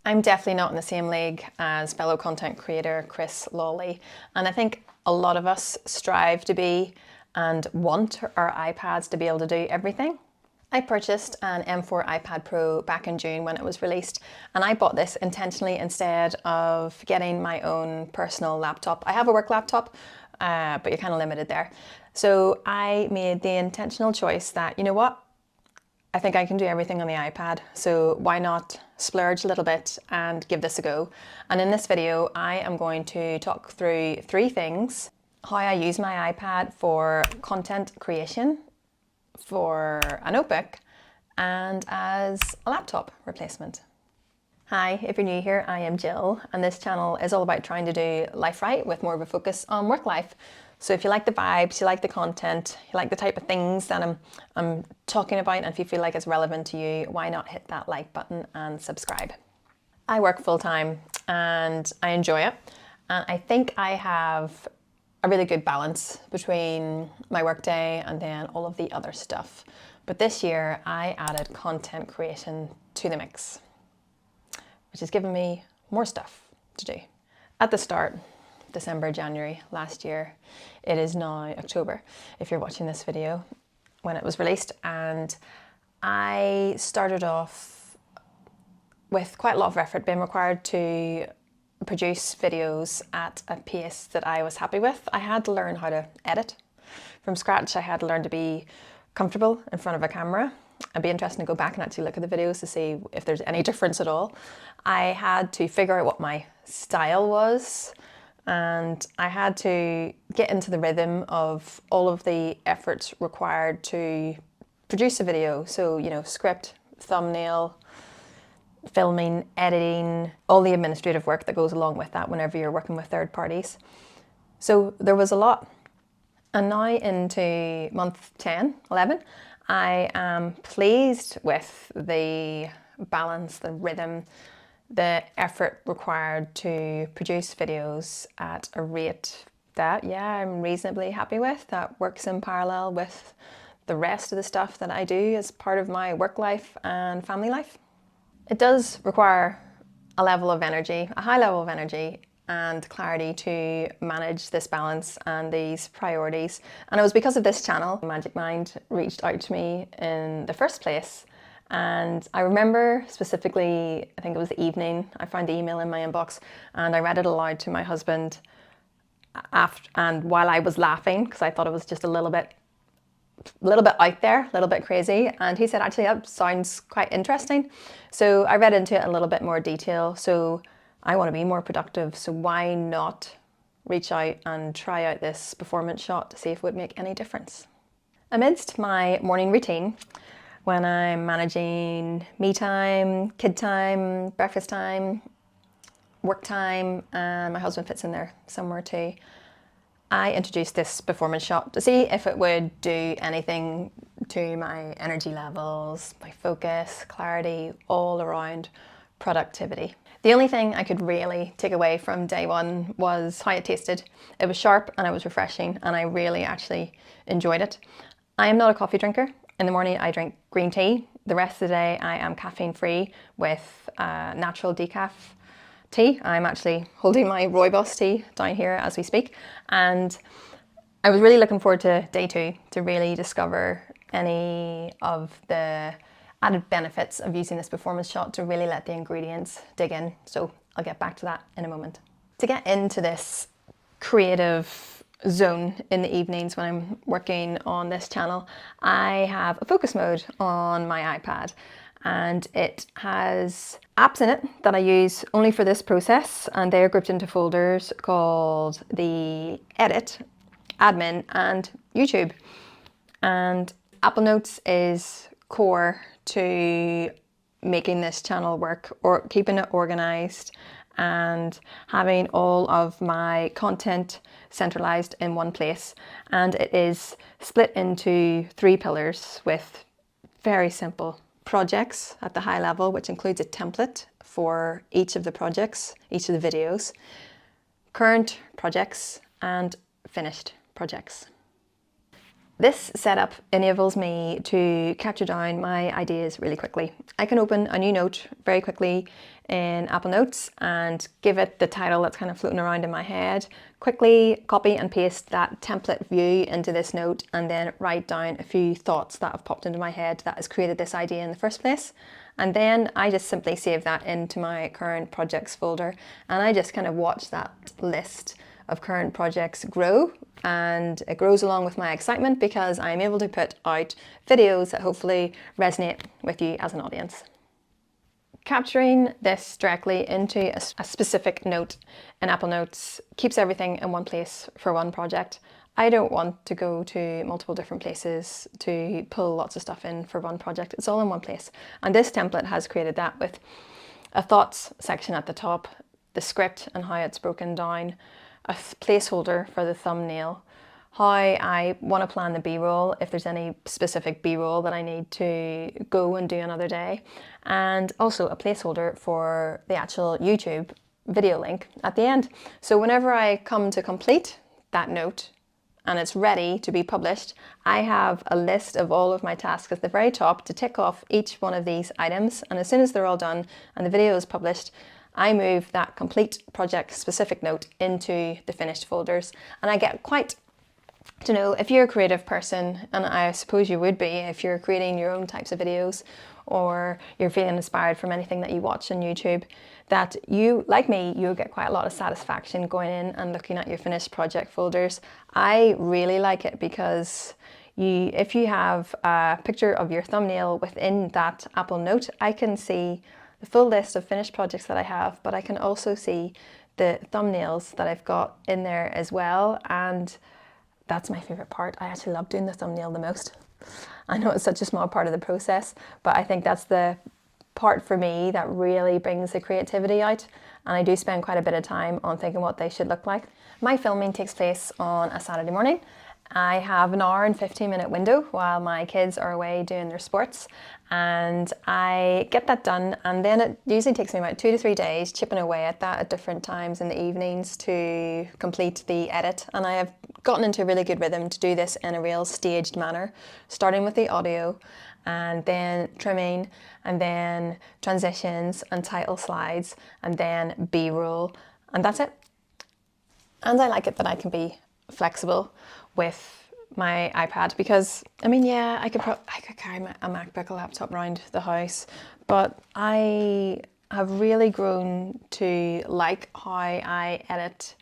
I'm definitely not in the same league as fellow content creator Chris Lawley, and I think a lot of us strive to be and want our iPads to be able to do everything. I purchased an M4 iPad Pro back in June when it was released, and I bought this intentionally instead of getting my own personal laptop. I have a work laptop, but you're kind of limited there. So I made the intentional choice that, you know what, I think I can do everything on the iPad, so why not splurge a little bit and give this a go. And in this video, I am going to talk through 3 things: how I use my iPad for content creation, for a notebook, and as a laptop replacement. Hi, if you're new here, I am Jill, and this channel is all about trying to do life right with more of a focus on work life. So if you like the vibes, you like the content, you like the type of things that I'm talking about, and if you feel like it's relevant to you, why not hit that like button and subscribe. I work full-time and I enjoy it. And I think I have a really good balance between my workday and then all of the other stuff. But this year I added content creation to the mix, which has given me more stuff to do. At the start, December, January last year, it is now October if you're watching this video, when it was released, and I started off with quite a lot of effort being required to produce videos at a pace that I was happy with. I had to learn how to edit from scratch. I had to learn to be comfortable in front of a camera. It'd be interesting to go back and actually look at the videos to see if there's any difference at all. I had to figure out what my style was, and I had to get into the rhythm of all of the efforts required to produce a video. So, you know, script, thumbnail, filming, editing, all the administrative work that goes along with that whenever you're working with third parties. So there was a lot. And now into month 10, 11, I am pleased with the balance, the rhythm, the effort required to produce videos at a rate that, yeah, I'm reasonably happy with, that works in parallel with the rest of the stuff that I do as part of my work life and family life. It does require a level of energy, a high level of energy and clarity to manage this balance and these priorities. And it was because of this channel Magic Mind reached out to me in the first place. And I remember specifically, I think it was the evening, I found the email in my inbox and I read it aloud to my husband and while I was laughing, because I thought it was just a little bit out there, a little bit crazy. And he said, actually, that sounds quite interesting. So I read into it in a little bit more detail. So I want to be more productive. So why not reach out and try out this performance shot to see if it would make any difference? Amidst my morning routine, when I'm managing me time, kid time, breakfast time, work time, and my husband fits in there somewhere too, I introduced this performance shot to see if it would do anything to my energy levels, my focus, clarity, all around productivity. The only thing I could really take away from day one was how it tasted. It was sharp and it was refreshing, and I really actually enjoyed it. I am not a coffee drinker. In the morning I drink green tea. The rest of the day I am caffeine free with natural decaf tea. I'm actually holding my rooibos tea down here as we speak, and I was really looking forward to day 2 to really discover any of the added benefits of using this performance shot, to really let the ingredients dig in. So I'll get back to that in a moment. To get into this creative zone in the evenings when I'm working on this channel, I have a focus mode on my iPad, and it has apps in it that I use only for this process, and they are grouped into folders called the Edit, Admin and YouTube. And Apple Notes is core to making this channel work, or keeping it organized and having all of my content centralized in one place. And it is split into 3 pillars with very simple projects at the high level, which includes a template for each of the projects, each of the videos, current projects and finished projects. This setup enables me to capture down my ideas really quickly. I can open a new note very quickly in Apple Notes and give it the title that's kind of floating around in my head. Quickly copy and paste that template view into this note and then write down a few thoughts that have popped into my head that has created this idea in the first place. And then I just simply save that into my current projects folder, and I just kind of watch that list of current projects grow, and it grows along with my excitement because I'm able to put out videos that hopefully resonate with you as an audience. Capturing this directly into a specific note in Apple Notes keeps everything in one place for one project. I don't want to go to multiple different places to pull lots of stuff in for one project. It's all in one place. And this template has created that with a thoughts section at the top, the script and how it's broken down, a placeholder for the thumbnail, how I want to plan the B-roll, if there's any specific B-roll that I need to go and do another day, and also a placeholder for the actual YouTube video link at the end. So whenever I come to complete that note and it's ready to be published, I have a list of all of my tasks at the very top to tick off each one of these items, and as soon as they're all done and the video is published, I move that complete project specific note into the finished folders. And I get quite to know, if you're a creative person, and I suppose you would be if you're creating your own types of videos or you're feeling inspired from anything that you watch on YouTube, that you, like me, you'll get quite a lot of satisfaction going in and looking at your finished project folders. I really like it because if you have a picture of your thumbnail within that Apple Note, I can see the full list of finished projects that I have, but I can also see the thumbnails that I've got in there as well. And that's my favorite part. I actually love doing the thumbnail the most. I know it's such a small part of the process, but I think that's the part for me that really brings the creativity out. And I do spend quite a bit of time on thinking what they should look like. My filming takes place on a Saturday morning. I have an hour and 15-minute window while my kids are away doing their sports, and I get that done, and then it usually takes me about 2 to 3 days chipping away at that at different times in the evenings to complete the edit. And I have gotten into a really good rhythm to do this in a real staged manner, starting with the audio and then trimming and then transitions and title slides and then B-roll, and that's it. And I like it that I can be flexible with my iPad because, I mean, yeah, I could carry a MacBook, a laptop around the house, but I have really grown to like how I edit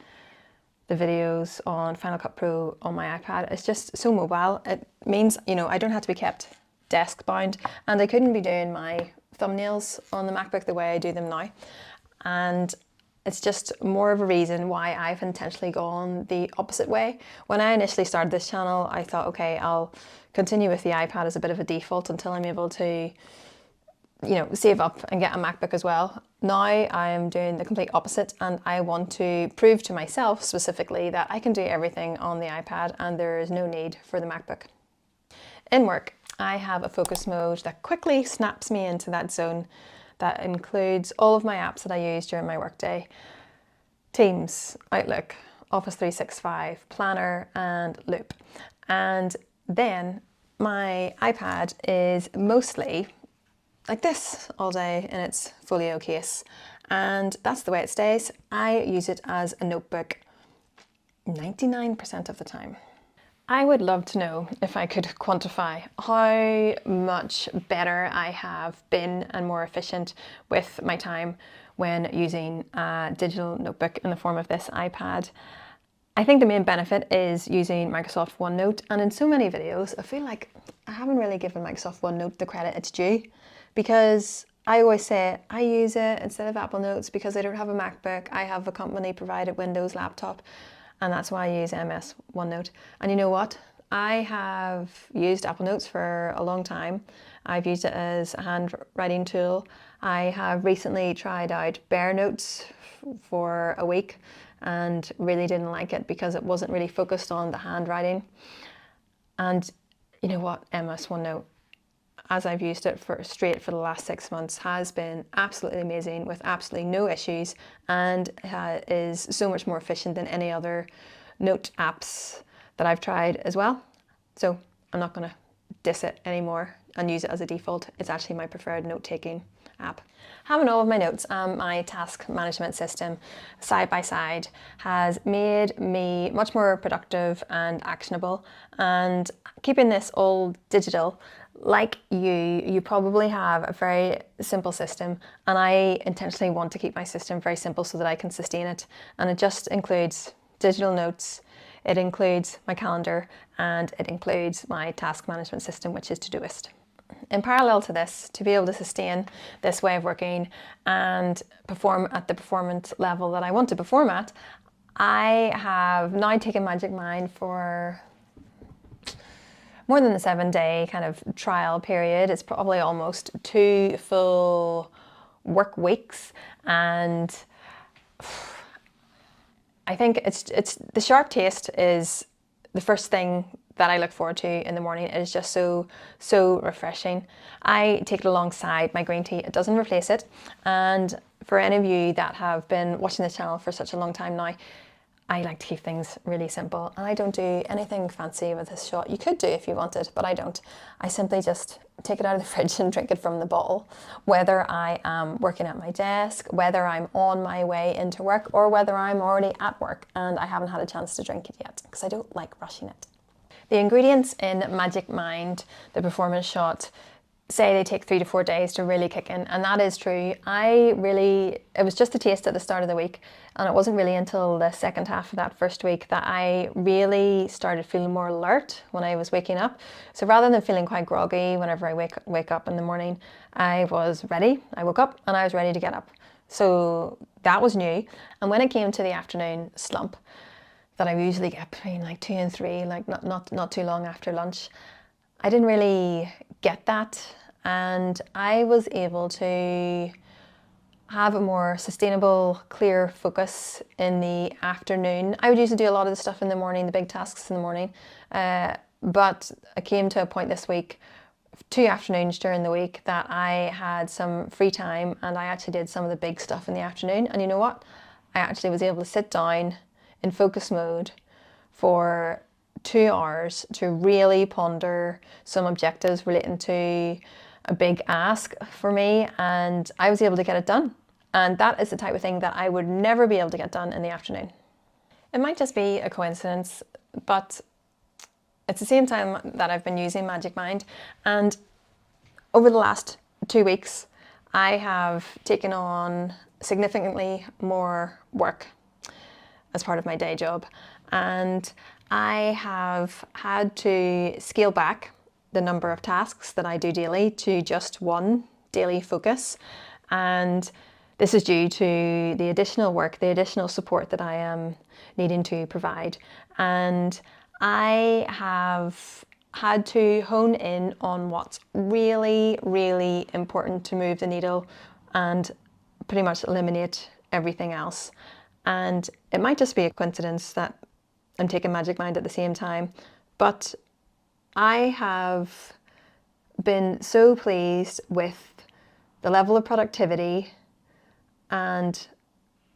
the videos on Final Cut Pro on my iPad. It's just so mobile. It means, you know, I don't have to be kept desk bound, and I couldn't be doing my thumbnails on the MacBook the way I do them now. And it's just more of a reason why I've intentionally gone the opposite way. When I initially started this channel, I thought, okay, I'll continue with the iPad as a bit of a default until I'm able to, you know, save up and get a MacBook as well. Now I'm doing the complete opposite, and I want to prove to myself specifically that I can do everything on the iPad and there is no need for the MacBook. In work, I have a focus mode that quickly snaps me into that zone. That includes all of my apps that I use during my workday: Teams, Outlook, Office 365, Planner, and Loop. And then my iPad is mostly like this all day in its folio case. And that's the way it stays. I use it as a notebook 99% of the time. I would love to know if I could quantify how much better I have been and more efficient with my time when using a digital notebook in the form of this iPad. I think the main benefit is using Microsoft OneNote, and in so many videos I feel like I haven't really given Microsoft OneNote the credit it's due, because I always say I use it instead of Apple Notes because I don't have a MacBook. I have a company provided Windows laptop, and that's why I use MS OneNote. And you know what? I have used Apple Notes for a long time. I've used it as a handwriting tool. I have recently tried out Bear Notes for a week and really didn't like it because it wasn't really focused on the handwriting. And you know what? MS OneNote, as I've used it for the last 6 months, has been absolutely amazing with absolutely no issues, and is so much more efficient than any other note apps that I've tried as well. So I'm not going to diss it anymore and use it as a default. It's actually my preferred note-taking app. Having all of my notes and my task management system side by side has made me much more productive and actionable, and keeping this all digital, like you probably have a very simple system, and I intentionally want to keep my system very simple so that I can sustain it, and it just includes digital notes, it includes my calendar, and it includes my task management system, which is Todoist. In parallel to this, to be able to sustain this way of working and perform at the performance level that I want to perform at, I have now taken Magic Mind for more than a 7-day kind of trial period. It's probably almost 2 full work weeks, and I think it's the sharp taste is the first thing that I look forward to in the morning. It is just so refreshing. I take it alongside my green tea. It doesn't replace it. And for any of you that have been watching this channel for such a long time now, I like to keep things really simple, and I don't do anything fancy with this shot. You could do if you wanted, but I don't. I simply just take it out of the fridge and drink it from the bottle, whether I am working at my desk, whether I'm on my way into work, or whether I'm already at work and I haven't had a chance to drink it yet, because I don't like rushing it. The ingredients in Magic Mind, the performance shot, say they take 3 to 4 days to really kick in, and that is true. It was just a taste at the start of the week, and it wasn't really until the second half of that first week that I really started feeling more alert when I was waking up. So rather than feeling quite groggy whenever I wake up in the morning, I was ready. I woke up and I was ready to get up. So that was new. And when it came to the afternoon slump that I usually get between like 2 and 3, like not too long after lunch, I didn't really get that, and I was able to have a more sustainable, clear focus in the afternoon. I would usually do a lot of the stuff in the morning, the big tasks in the morning, but I came to a point this week, 2 afternoons during the week, that I had some free time, and I actually did some of the big stuff in the afternoon. And you know what? I actually was able to sit down in focus mode for 2 hours to really ponder some objectives relating to a big ask for me, and I was able to get it done. And that is the type of thing that I would never be able to get done in the afternoon. It might just be a coincidence, but it's the same time that I've been using Magic Mind, and over the last 2 weeks I have taken on significantly more work as part of my day job, and I have had to scale back the number of tasks that I do daily to just one daily focus. And this is due to the additional work, the additional support that I am needing to provide. And I have had to hone in on what's really, really important to move the needle and pretty much eliminate everything else. And it might just be a coincidence that I'm taking Magic Mind at the same time, but I have been so pleased with the level of productivity and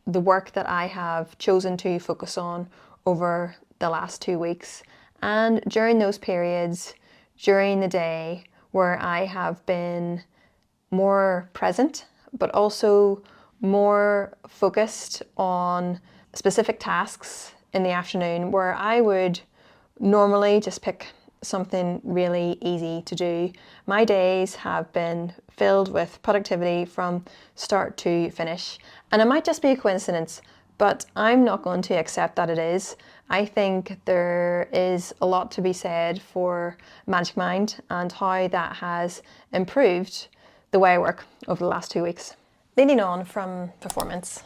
the work that I have chosen to focus on over the last 2 weeks. And during those periods, during the day, where I have been more present, but also more focused on specific tasks in the afternoon, where I would normally just pick something really easy to do. My days have been filled with productivity from start to finish. And it might just be a coincidence, but I'm not going to accept that it is. I think there is a lot to be said for Magic Mind and how that has improved the way I work over the last 2 weeks. Leading on from performance,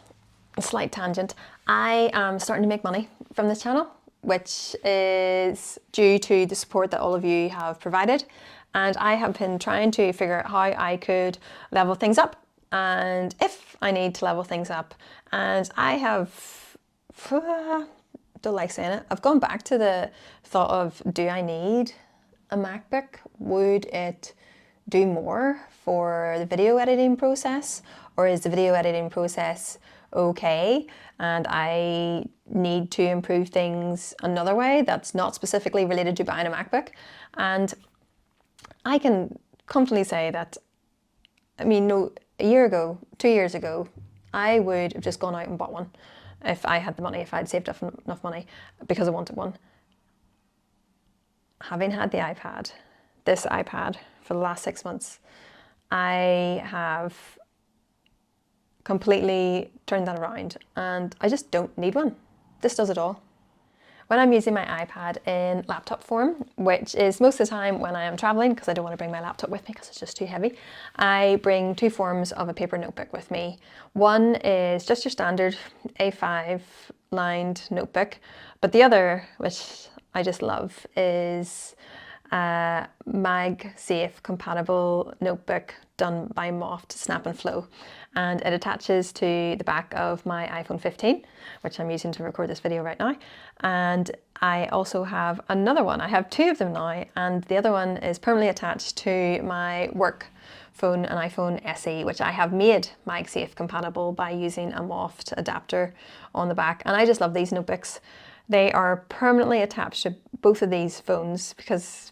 a slight tangent, I am starting to make money from this channel, which is due to the support that all of you have provided. And I have been trying to figure out how I could level things up, and if I need to level things up. And I have, don't like saying it, I've gone back to the thought of, do I need a MacBook? Would it do more for the video editing process? Or is the video editing process okay, and I need to improve things another way that's not specifically related to buying a MacBook? And I can confidently say that, I mean, no, a year ago, 2 years ago, I would have just gone out and bought one if I had the money, if I'd saved up enough money because I wanted one. Having had the iPad, this iPad, for the last 6 months, I have completely turned that around and I just don't need one. This does it all. When I'm using my iPad in laptop form, which is most of the time when I am traveling, because I don't want to bring my laptop with me because it's just too heavy, I bring two forms of a paper notebook with me. One is just your standard A5 lined notebook, but the other, which I just love, is a MagSafe compatible notebook done by Moft Snap and Flow, and it attaches to the back of my iPhone 15, which I'm using to record this video right now. And I also have another one. I have two of them now, and the other one is permanently attached to my work phone, an iPhone SE, which I have made MagSafe compatible by using a Moft adapter on the back. And I just love these notebooks. They are permanently attached to both of these phones because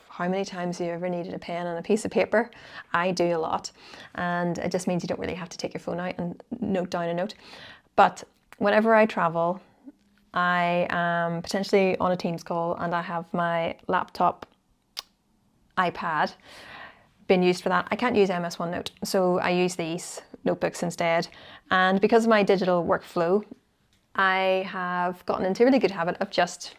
how many times have you ever needed a pen and a piece of paper? I do a lot, and it just means you don't really have to take your phone out and note down a note. But whenever I travel, I am potentially on a Teams call and I have my laptop iPad being used for that. I can't use MS OneNote, so I use these notebooks instead. And because of my digital workflow, I have gotten into a really good habit of just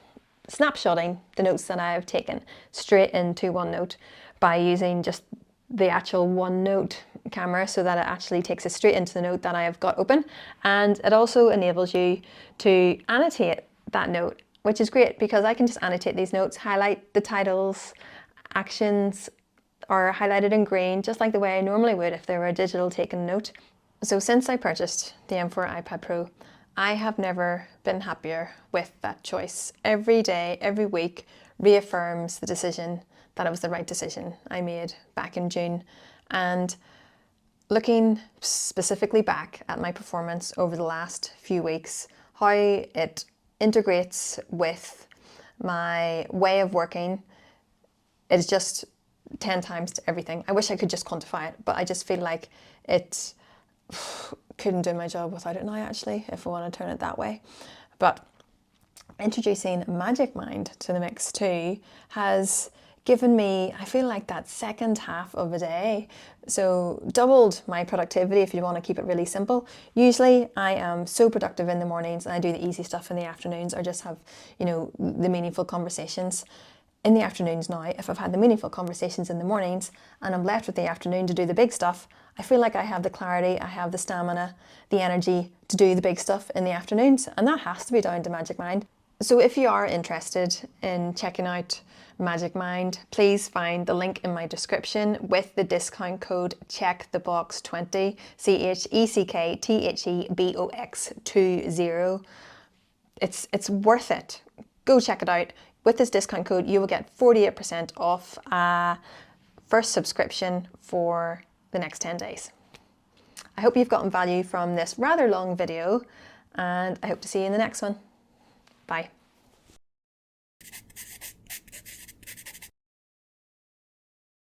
snapshotting the notes that I have taken straight into OneNote by using just the actual OneNote camera, so that it actually takes it straight into the note that I have got open. And it also enables you to annotate that note, which is great because I can just annotate these notes, highlight the titles, actions are highlighted in green, just like the way I normally would if they were a digital taken note. So since I purchased the M4 iPad Pro, I have never been happier with that choice. Every day, every week reaffirms the decision that it was the right decision I made back in June. And looking specifically back at my performance over the last few weeks, how it integrates with my way of working, it is just 10 times to everything. I wish I could just quantify it, but I just feel like it couldn't do my job without it now, actually, if I want to turn it that way. But introducing Magic Mind to the mix too has given me, I feel like, that second half of a day. So doubled my productivity if you want to keep it really simple. Usually I am so productive in the mornings and I do the easy stuff in the afternoons, or just have, the meaningful conversations in the afternoons now. If I've had the meaningful conversations in the mornings and I'm left with the afternoon to do the big stuff, I feel like I have the clarity, I have the stamina, the energy to do the big stuff in the afternoons, and that has to be down to Magic Mind. So if you are interested in checking out Magic Mind, please find the link in my description with the discount code CheckTheBox20, CheckThebox20. It's worth it. Go check it out. With this discount code, you will get 48% off a first subscription for the next 10 days. I hope you've gotten value from this rather long video, and I hope to see you in the next one. Bye.